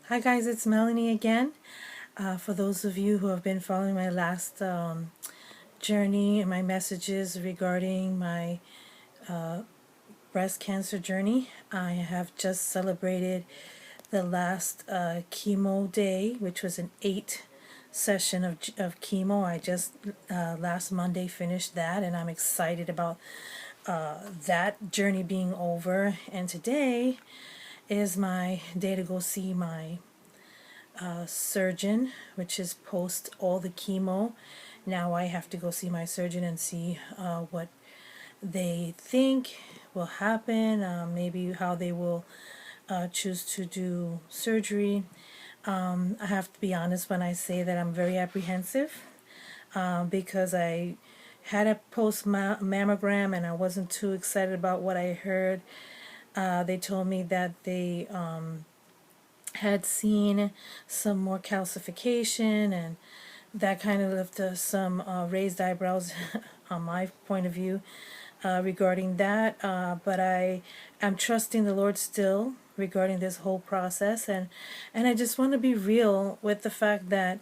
Hi guys, it's Melanie again. For those of you who have been following my last journey and my messages regarding my breast cancer journey, I have just celebrated the last chemo day, which was an 8 session of chemo. I just last Monday finished that, and I'm excited about that journey being over. And today is my day to go see my surgeon, which is post all the chemo. Now I have to go see my surgeon and see what they think will happen, maybe how they will choose to do surgery. I have to be honest when I say that I'm very apprehensive because I had a post mammogram and I wasn't too excited about what I heard. They told me that they had seen some more calcification, and that kind of left some raised eyebrows on my point of view regarding that. But I am trusting the Lord still regarding this whole process, and I just want to be real with the fact that,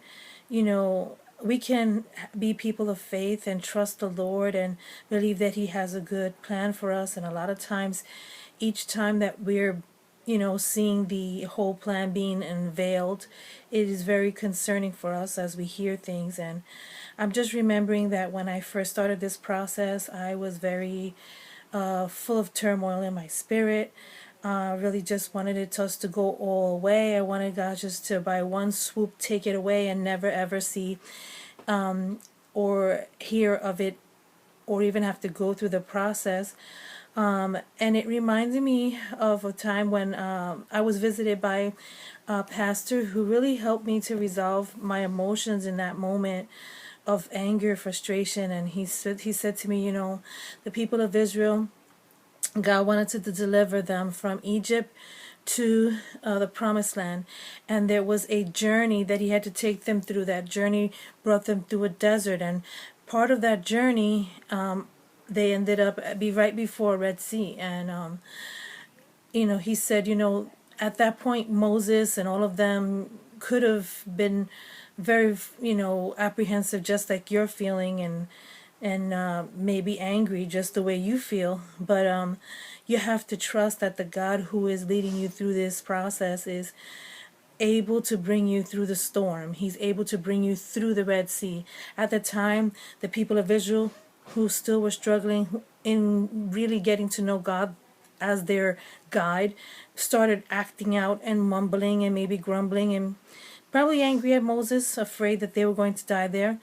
we can be people of faith and trust the Lord and believe that He has a good plan for us. And a lot of times, each time that we're seeing the whole plan being unveiled, it is very concerning for us as we hear things. And I'm just remembering that when I first started this process, I was very full of turmoil in my spirit. Really just wanted it us to go all away. I wanted God just to, by one swoop, take it away and never ever see or hear of it or even have to go through the process. And it reminded me of a time when I was visited by a pastor who really helped me to resolve my emotions in that moment of anger, frustration. And he said to me, the people of Israel, God wanted to deliver them from Egypt to the promised land, and there was a journey that he had to take them through. That journey brought them through a desert, and part of that journey they ended up be right before Red Sea. And he said, at that point Moses and all of them could have been very apprehensive, just like you're feeling, and maybe angry just the way you feel. But you have to trust that the God who is leading you through this process is able to bring you through the storm. He's able to bring you through the Red Sea. At the time, the people of Israel, who still were struggling in really getting to know God as their guide, started acting out and mumbling and maybe grumbling and probably angry at Moses, afraid that they were going to die there.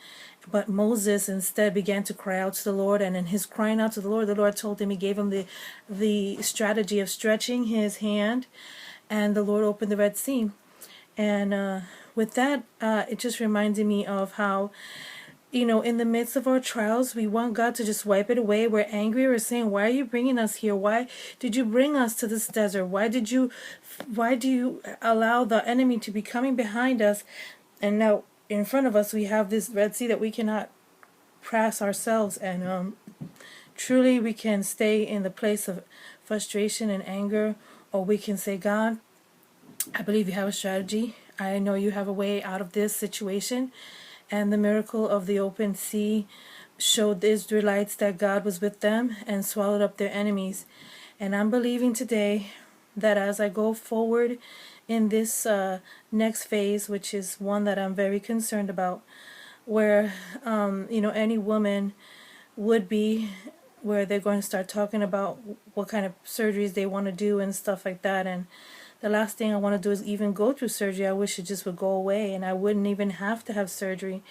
But Moses instead began to cry out to the Lord, and in his crying out to the Lord told him, he gave him the strategy of stretching his hand, and the Lord opened the Red Sea. And with that, it just reminded me of how, in the midst of our trials, we want God to just wipe it away. We're angry. We're saying, why are you bringing us here? Why did you bring us to this desert? Why do you allow the enemy to be coming behind us? And now in front of us, we have this Red Sea that we cannot pass ourselves. And truly, we can stay in the place of frustration and anger, or we can say, God, I believe you have a strategy. I know you have a way out of this situation. And the miracle of the open sea showed the Israelites that God was with them and swallowed up their enemies. And I'm believing today that as I go forward in this next phase, which is one that I'm very concerned about, where any woman would be, where they're going to start talking about what kind of surgeries they want to do and stuff like that. And the last thing I want to do is even go through surgery. I wish it just would go away and I wouldn't even have to have surgery.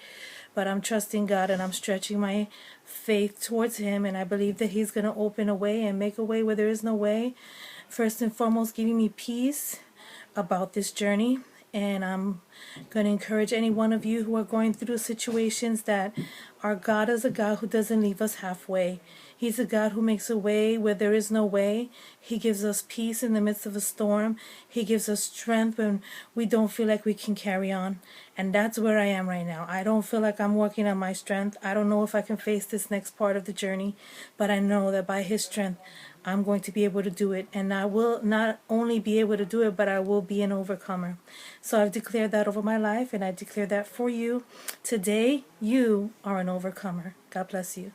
But I'm trusting God and I'm stretching my faith towards Him, and I believe that He's going to open a way and make a way where there is no way. First and foremost, giving me peace about this journey. And I'm going to encourage any one of you who are going through situations that our God is a God who doesn't leave us halfway. He's a God who makes a way where there is no way. He gives us peace in the midst of a storm. He gives us strength when we don't feel like we can carry on. And that's where I am right now. I don't feel like I'm working on my strength. I don't know if I can face this next part of the journey, but I know that by His strength, I'm going to be able to do it, and I will not only be able to do it, but I will be an overcomer. So I've declared that over my life, and I declare that for you. Today, you are an overcomer. God bless you.